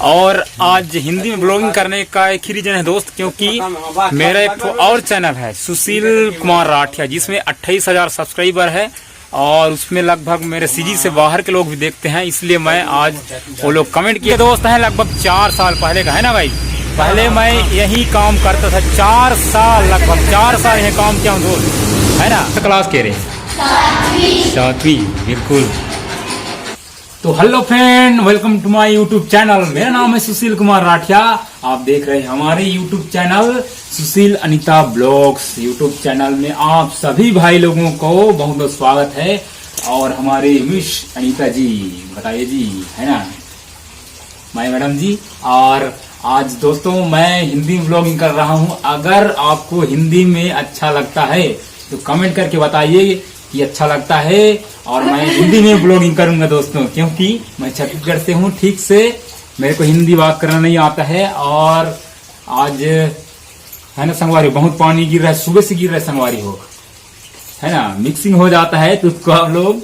और आज हिंदी में ब्लॉगिंग करने का एक ही रीजन है दोस्त, क्योंकि मेरा एक और चैनल है सुशील कुमार राठिया, जिसमें 28,000 सब्सक्राइबर है और उसमें लगभग मेरे सीजी से बाहर के लोग भी देखते हैं। इसलिए मैं आज वो लोग कमेंट किए दोस्त हैं, लगभग 4 साल पहले का है ना भाई। पहले मैं यही काम करता था 4 साल, लगभग 4 साल यही काम किया हूँ दोस्त, है ना। क्लास कह रहे 7वीं बिल्कुल। तो hello friend, welcome to my YouTube channel. मेरा नाम है सुशील कुमार राठिया। आप देख रहे हैं हमारे यूट्यूब चैनल सुशील अनीता ब्लॉग्स। यूट्यूब चैनल में आप सभी भाई लोगों को बहुत बहुत स्वागत है। और हमारे मिस अनीता जी, बताइए जी, है ना माय मैडम जी। और आज दोस्तों मैं हिंदी में ब्लॉगिंग कर रहा हूं। अगर आपको हिंदी में अच्छा लगता है तो कमेंट करके बताइए कि अच्छा लगता है, और मैं हिंदी में ब्लॉगिंग करूंगा दोस्तों, क्योंकि मैं छत्तीसगढ़ से हूँ ठीक से, मेरे को हिंदी बात करना नहीं आता है। और आज है ना संगवारी, बहुत पानी गिर रहा है, सुबह से गिर रहा है संगवारी हो, है ना। मिक्सिंग हो जाता है तो उसको आप लोग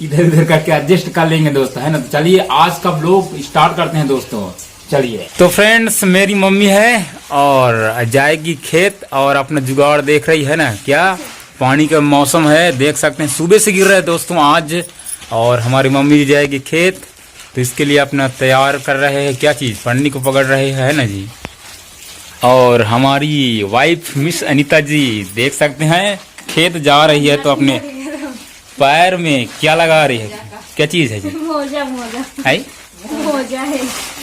इधर उधर करके एडजस्ट कर लेंगे दोस्तों, है ना। तो चलिए आज का ब्लॉग स्टार्ट करते हैं दोस्तों, चलिए। तो फ्रेंड्स, मेरी मम्मी है और जाएगी खेत और अपना जुगाड़ देख रही है ना। क्या पानी का मौसम है, देख सकते हैं सुबह से गिर रहा है दोस्तों आज। और हमारी मम्मी जी जाएगी खेत, तो इसके लिए अपना तैयार कर रहे हैं, क्या चीज, पन्नी को पकड़ रहे हैं, है ना जी। और हमारी वाइफ मिस अनीता जी देख सकते हैं खेत जा रही है, तो अपने पैर में क्या लगा रही है, क्या चीज है जी? मोजा है।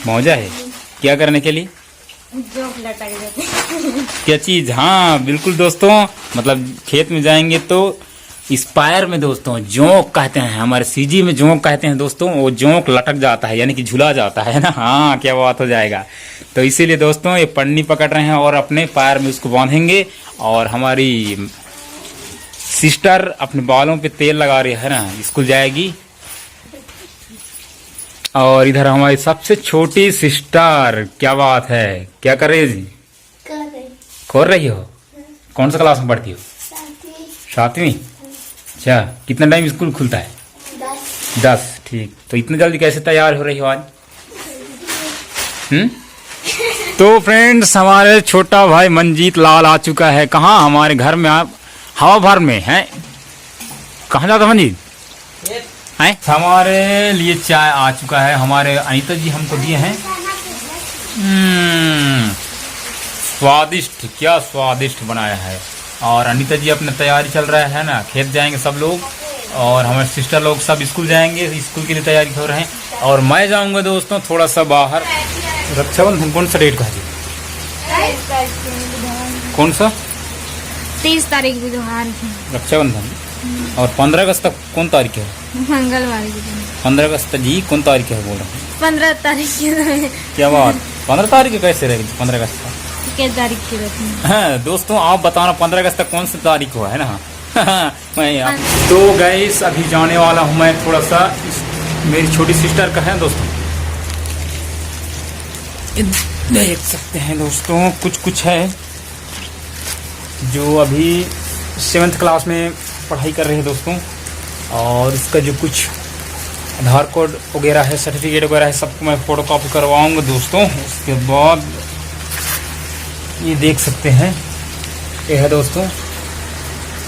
मोजा है क्या करने के लिए? जोंक लटक जाते। क्या चीज? हाँ बिल्कुल दोस्तों, मतलब खेत में जाएंगे तो इस पैर में दोस्तों जोंक कहते हैं, हमारे सीजी में जोंक कहते हैं दोस्तों। वो जोंक लटक जाता है, यानी कि झुला जाता है ना। हाँ क्या बात हो जाएगा। तो इसीलिए दोस्तों ये पन्नी पकड़ रहे हैं और अपने पैर में उसको बांधेंगे। और हमारी सिस्टर अपने बालों पे तेल लगा रही है ना, स्कूल जाएगी। और इधर हमारी सबसे छोटी सिस्टर, क्या बात है, क्या कर रही है जी? कर रही हो? कौन सा क्लास में पढ़ती हो? 7वीं। अच्छा, कितना टाइम स्कूल खुलता है? 10। ठीक, तो इतने जल्दी कैसे तैयार हो रही हो आज? तो फ्रेंड्स, हमारे छोटा भाई मंजीत लाल आ चुका है। कहाँ? हमारे घर में, आप हवा भर में है। कहाँ जाता मंजीत? हमारे लिए चाय आ चुका है, हमारे अनीता जी हमको दिए हैं। स्वादिष्ट, क्या स्वादिष्ट बनाया है। और अनीता जी अपने तैयारी चल रहा है ना, खेत जाएंगे सब लोग, और हमारे सिस्टर लोग सब स्कूल जाएंगे, स्कूल के लिए तैयारी हो रहे हैं। और मैं जाऊंगा दोस्तों थोड़ा सा बाहर। रक्षाबंधन कौन सा डेट का है जी? कौन सा? 30 तारीख बुधवार रक्षाबंधन। और 15 अगस्त तक कौन तारीख है? मंगलवार की। 15 अगस्त जी कौन तारीख है बोल रहे हैं? 15 तारीख की। क्या बात, 15 तारीख कैसे रहेगी? 15 अगस्त क्या तारीख की रहती है? हाँ दोस्तों आप बताना 15 अगस्त तक कौन सी तारीख हुआ है ना। मैं तो गाइस अभी जाने वाला हूँ मैं थोड़ा सा, मेरी छोटी सिस्टर का है दोस्तों, देख सकते हैं दोस्तों कुछ है जो अभी 7th क्लास में पढ़ाई कर रहे हैं दोस्तों। और इसका जो कुछ आधार कार्ड वगैरह है, सर्टिफिकेट वगैरह है, सबको मैं फोटो कॉपी करवाऊँगा दोस्तों। उसके बाद ये देख सकते हैं, ये है दोस्तों,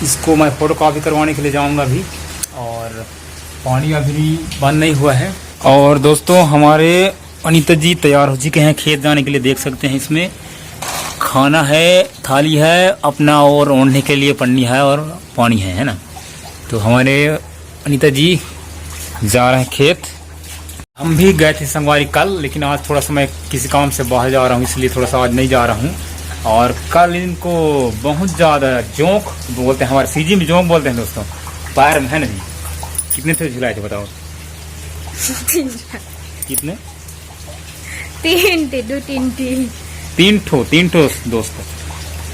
इसको मैं फोटो कॉपी करवाने के लिए जाऊंगा अभी। और पानी अभी बंद नहीं हुआ है। और दोस्तों हमारे अनीता जी तैयार हो चुके हैं खेत जाने के लिए, देख सकते हैं इसमें खाना है, थाली है अपना, और ओढ़ने के लिए पन्नी है और पानी है ना। तो हमारे अनीता जी जा रहे हैं खेत। हम भी गए थे संगवारी कल, लेकिन आज थोड़ा सा मैं किसी काम से बाहर जा रहा हूँ, इसलिए थोड़ा सा आज नहीं जा रहा हूँ। और कल इनको बहुत ज़्यादा जोंक बोलते हैं, हमारे सीजी में जोंक बोलते हैं दोस्तों, पैर में, है ना जी। कितने थे झुलाए थे बताओ? कितने? 3 ठो दोस्तों।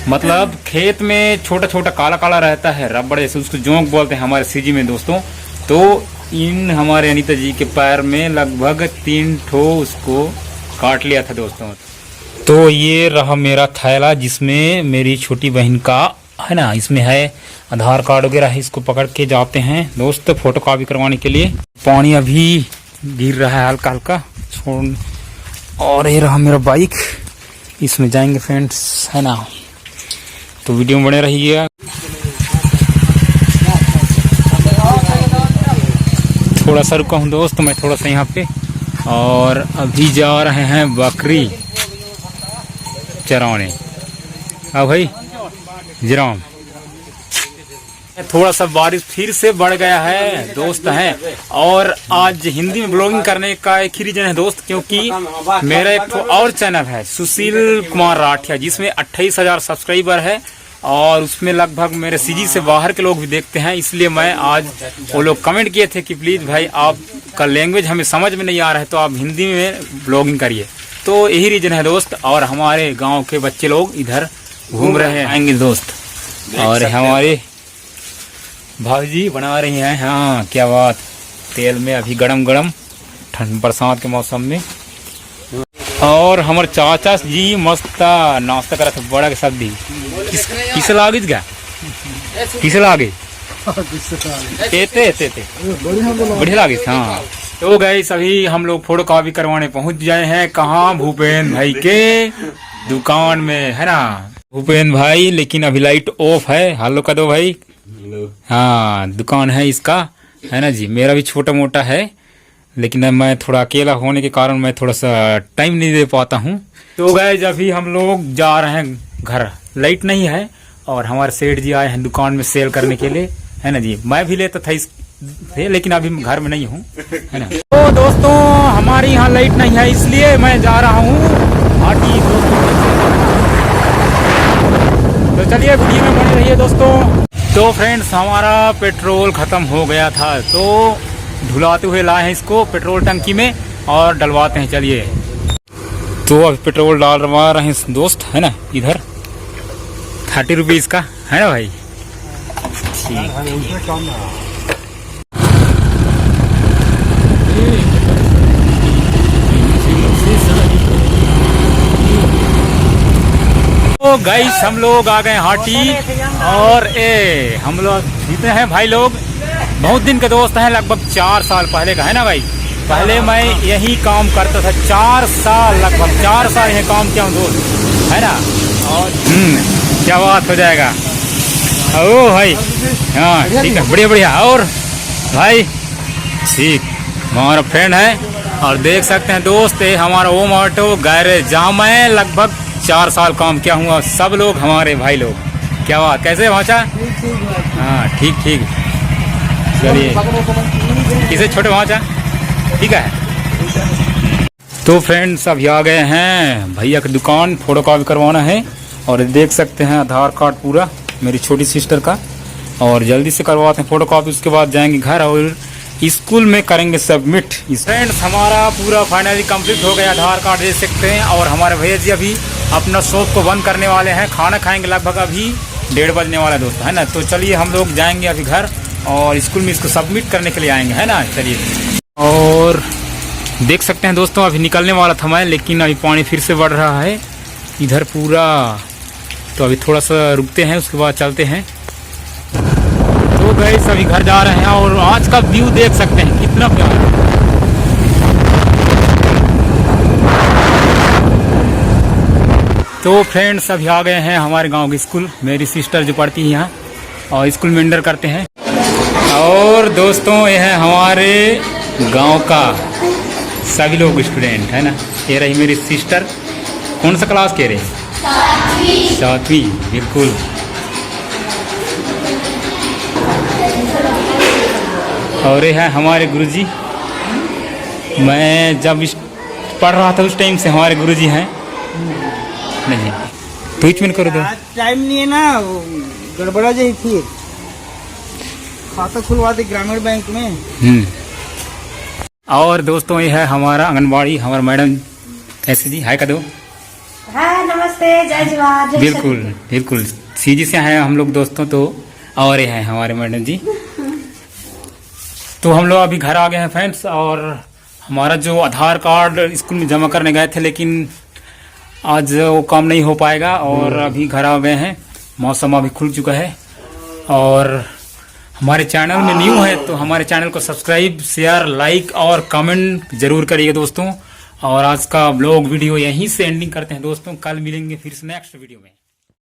मतलब खेत में छोटा छोटा काला काला रहता है, रबड़ जैसे, उसको जोंक बोलते हैं हमारे सीजी में दोस्तों। तो इन हमारे अनीता जी के पैर में लगभग 3 ठो उसको काट लिया था दोस्तों। तो ये रहा मेरा थैला, जिसमें मेरी छोटी बहन का है ना, इसमें है आधार कार्ड वगैरह है। इसको पकड़ के जाते हैं दोस्त फोटो कॉपी करवाने के लिए। पानी अभी गिर रहा है हल्का हल्का, और ये रहा मेरा बाइक, इसमें जाएंगे फ्रेंड्स, है ना। तो वीडियो में बने रहिए। थोड़ा सा रुका हूँ दोस्त मैं थोड़ा सा यहाँ पे, और अभी जा रहे हैं बकरी चराने। हाँ भाई जराम, थोड़ा सा बारिश फिर से बढ़ गया है दोस्त है। और आज हिंदी में ब्लॉगिंग करने का एक ही रीजन है दोस्त, क्योंकि मेरा एक और चैनल है सुशील कुमार राठिया, जिसमें 28,000 सब्सक्राइबर है, और उसमें लगभग मेरे सीजी से बाहर के लोग भी देखते हैं। इसलिए मैं आज, वो लोग कमेंट किए थे कि प्लीज भाई आपका लैंग्वेज हमें समझ में नहीं आ रहा है, तो आप हिंदी में ब्लॉगिंग करिए। तो यही रीजन है दोस्त। और हमारे गाँव के बच्चे लोग इधर घूम रहे आएंगे दोस्त, और हमारे भाभी बना रही हैं, हाँ क्या बात, तेल में अभी गरम गरम ठंड बरसात के मौसम में। और हमारे चाचा जी मस्त नाश्ता करा था, बड़ा के सब्जी किस लागे क्या, किस लागे बढ़िया लागे। हाँ तो गए सभी हम लोग फोटो कॉपी करवाने पहुंच जाए हैं, कहाँ, भूपेंद्र भाई के दुकान में, है ना भूपेंद्र भाई। लेकिन अभी लाइट ऑफ है, हेलो कर दो भाई। हाँ दुकान है इसका, है ना जी। मेरा भी छोटा मोटा है, लेकिन अब मैं थोड़ा अकेला होने के कारण मैं थोड़ा सा टाइम नहीं दे पाता हूँ। तो गए जब भी हम लोग जा रहे हैं घर, लाइट नहीं है, और हमारे सेठ जी आए हैं दुकान में सेल करने के लिए, है ना जी। मैं भी लेता था थे, लेकिन अभी घर में नहीं हूँ, है ना। तो दोस्तों हमारे यहाँ लाइट नहीं है, इसलिए मैं जा रहा हूँ हाटी दोस्तों। तो चलिए वीडियो में बने रहिए दोस्तों। तो फ्रेंड्स हमारा पेट्रोल खत्म हो गया था, तो धुलाते हुए लाए हैं इसको पेट्रोल टंकी में और डलवाते हैं। चलिए तो अब पेट्रोल डालवा रहे हैं दोस्त, है ना। इधर 30 रुपीज़ का, है ना भाई। तो गाइस हम लोग आ गए हाटी, और हम लोग जीते हैं भाई लोग, बहुत दिन के दोस्त हैं, लगभग 4 साल पहले का, है ना भाई। पहले मैं यही काम करता था, 4 साल, लगभग 4 साल यही काम किया हूँ दोस्त, है ना। और क्या बात हो जाएगा, ओ भाई। हाँ ठीक है, बढ़िया बढ़िया। और भाई ठीक, हमारा फ्रेंड है, और देख सकते हैं दोस्त ये हमारा ओम ऑटो गैरेज, जहाँ मैं लगभग 4 साल काम किया हूँ। सब लोग हमारे भाई लोग, क्या बात, कैसे पहुँचा। हाँ ठीक ठीक, चलिए किसे छोटे पहुँचा, ठीक है। तो फ्रेंड्स अभी आ गए हैं भैया की दुकान, फोटो कॉपी करवाना है, और देख सकते हैं आधार कार्ड पूरा मेरी छोटी सिस्टर का, और जल्दी से करवाते हैं फोटो कॉपी। उसके बाद जाएंगे घर और स्कूल में करेंगे सबमिट। फ्रेंड्स हमारा पूरा फाइनली कंप्लीट हो गया, आधार कार्ड दे सकते हैं। और हमारे भैया जी अभी अपना शॉप को बंद करने वाले हैं, खाना खाएंगे, लगभग अभी 1:30 बजने वाला है दोस्तों, है ना। तो चलिए हम लोग जाएंगे अभी घर, और स्कूल में इसको सबमिट करने के लिए आएंगे, है ना। चलिए, और देख सकते हैं दोस्तों अभी निकलने वाला था मैं, लेकिन अभी पानी फिर से बढ़ रहा है इधर पूरा, तो अभी थोड़ा सा रुकते हैं, उसके बाद चलते हैं। तो गाइस अभी घर जा रहे हैं, और आज का व्यू देख सकते हैं कितना प्यारा है। तो फ्रेंड्स अभी आ गए हैं हमारे गांव के स्कूल, मेरी सिस्टर जो पढ़ती है यहाँ, और स्कूल में एंटर करते हैं। और दोस्तों ये है हमारे गांव का सभी लोग स्टूडेंट, है ना। ये रही मेरी सिस्टर, कौन सा क्लास कह रहे, 7वीं, बिल्कुल। और ये है हमारे गुरुजी, मैं जब पढ़ रहा था उस टाइम से हमारे गुरुजी हैं। नहीं ट्वीट में करो, टाइम नहीं है ना, गड़बड़ा जाए, फिर खाता खुलवा दे ग्रामीण बैंक में। और दोस्तों ये है हमारा आंगनबाड़ी, हमारा मैडम ऐसे जी, हाय कर दो। हाँ नमस्ते, जय जवाहर। बिल्कुल बिल्कुल, सीजी से हैं हम लोग दोस्तों। तो और ये हैं हमारे मैडम जी। तो हम लोग अभी घर आ गए हैं फ्रेंड्स, और हमारा जो आधार कार्ड स्कूल में जमा करने गए थे, लेकिन आज वो काम नहीं हो पाएगा, और अभी घर आ गए हैं। मौसम अभी खुल चुका है, और हमारे चैनल में न्यू है तो हमारे चैनल को सब्सक्राइब, शेयर, लाइक और कमेंट जरूर करिएगा दोस्तों। और आज का ब्लॉग वीडियो यहीं से एंडिंग करते हैं दोस्तों। कल मिलेंगे फिर से नेक्स्ट वीडियो में।